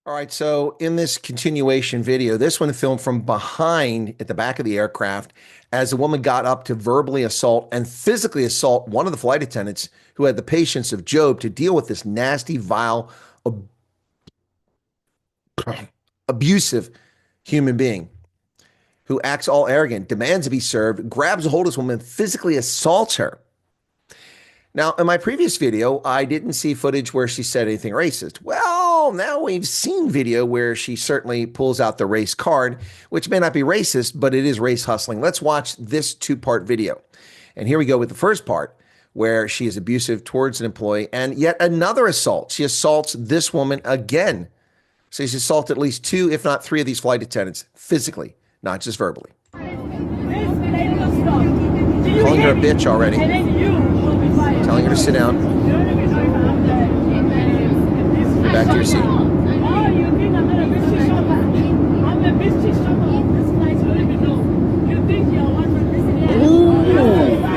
All right, so in this continuation video, this one filmed from behind at the back of the aircraft as a woman got up to verbally assault and physically assault one of the flight attendants who had the patience of Job to deal with this nasty, vile, abusive human being who acts all arrogant, demands to be served, grabs a hold of this woman, physically assaults her. Now, in my previous video, I didn't see footage where she said anything racist. Well, now we've seen video where she certainly pulls out the race card, which may not be racist, but it is race hustling. Let's watch this two-part video. And here we go with the first part, where she is abusive towards an employee, and yet another assault. She assaults this woman again. So she's assaulted at least 2, if not 3 of these flight attendants physically, not just verbally. Calling her a bitch already. Telling her to sit down. Go back to your seat.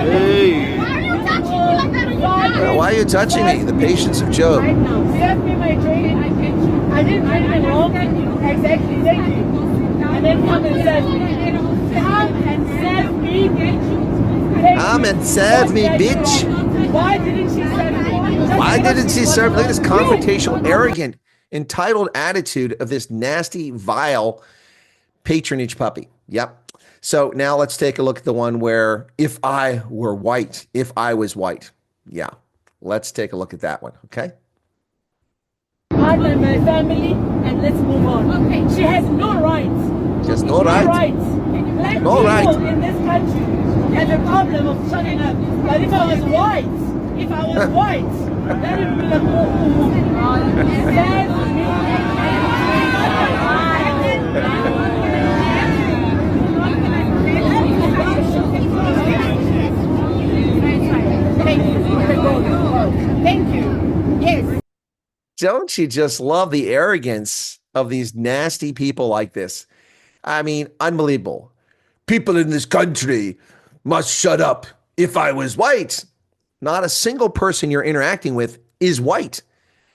Hey. Why are you touching me? The patience of Job. Right now. Serve me my training. I didn't do anything wrong. Exactly. Thank you. And then come and serve me. Come and serve me. Come and serve me, bitch. Why didn't she serve me? Why didn't she serve? Look at this confrontational, arrogant, entitled attitude of this nasty, vile patronage puppy. Yep. So now let's take a look at the one where if I were white, if I was white. Yeah. Let's take a look at that one. Okay. Pardon my family and let's move on. Okay. She has no rights. Just no rights. Black no people rights in this country have a problem of shutting up. But if I was white, that would be like, Thank you. Yes. Don't you just love the arrogance of these nasty people like this? I mean, unbelievable. People in this country must shut up. If I was white, not a single person you're interacting with is white.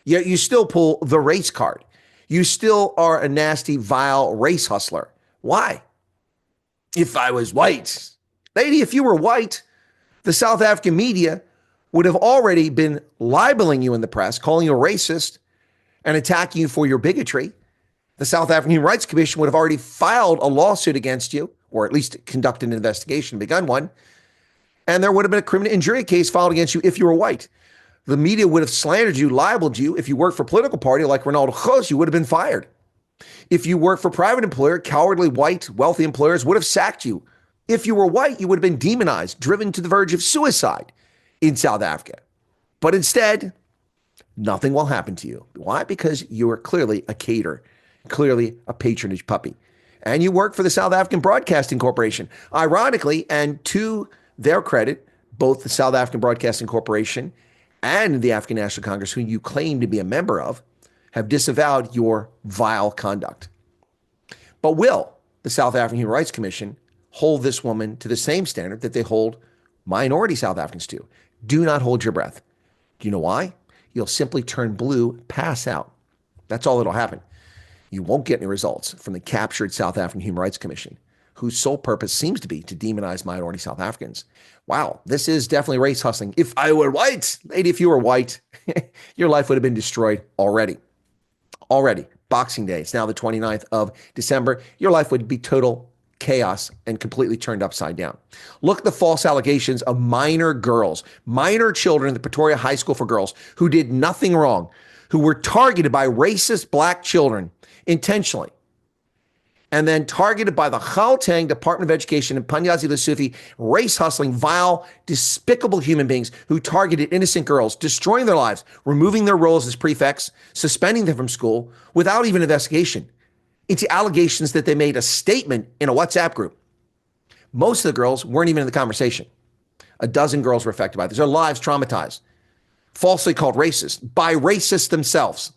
Yet you still pull the race card. You still are a nasty, vile race hustler. Why? If I was white. Lady, if you were white, the South African media would have already been libeling you in the press, calling you a racist and attacking you for your bigotry. The South African Human Rights Commission would have already filed a lawsuit against you, or at least conducted an investigation, begun one. And there would have been a criminal injury case filed against you if you were white. The media would have slandered you, libeled you. If you worked for a political party like Ronaldo Gos, you would have been fired. If you worked for a private employer, cowardly, white, wealthy employers would have sacked you. If you were white, you would have been demonized, driven to the verge of suicide in South Africa. But instead, nothing will happen to you. Why? Because you are clearly a cater, clearly a patronage puppy. And you work for the South African Broadcasting Corporation. Ironically, and to their credit, both the South African Broadcasting Corporation and the African National Congress, who you claim to be a member of, have disavowed your vile conduct. But will the South African Human Rights Commission hold this woman to the same standard that they hold minority South Africans to? Do not hold your breath. Do you know why? You'll simply turn blue, pass out. That's all that'll happen. You won't get any results from the captured South African Human Rights Commission, whose sole purpose seems to be to demonize minority South Africans. Wow, this is definitely race hustling. If I were white, lady, if you were white, your life would have been destroyed already. Already. Boxing Day. It's now the 29th of December. Your life would be total chaos and completely turned upside down. Look at the false allegations of minor girls, minor children at the Pretoria High School for Girls who did nothing wrong, who were targeted by racist black children intentionally, and then targeted by the Gauteng Department of Education and Panyazi Lesufi, race hustling, vile, despicable human beings who targeted innocent girls, destroying their lives, removing their roles as prefects, suspending them from school without even investigation, into allegations that they made a statement in a WhatsApp group. Most of the girls weren't even in the conversation. A dozen girls were affected by this. Their lives traumatized, falsely called racist by racists themselves.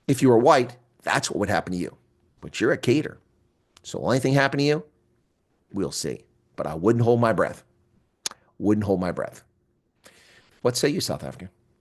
If you were white, that's what would happen to you. But you're a cater. So will anything happen to you? We'll see. But I wouldn't hold my breath. Wouldn't hold my breath. What say you, South Africa?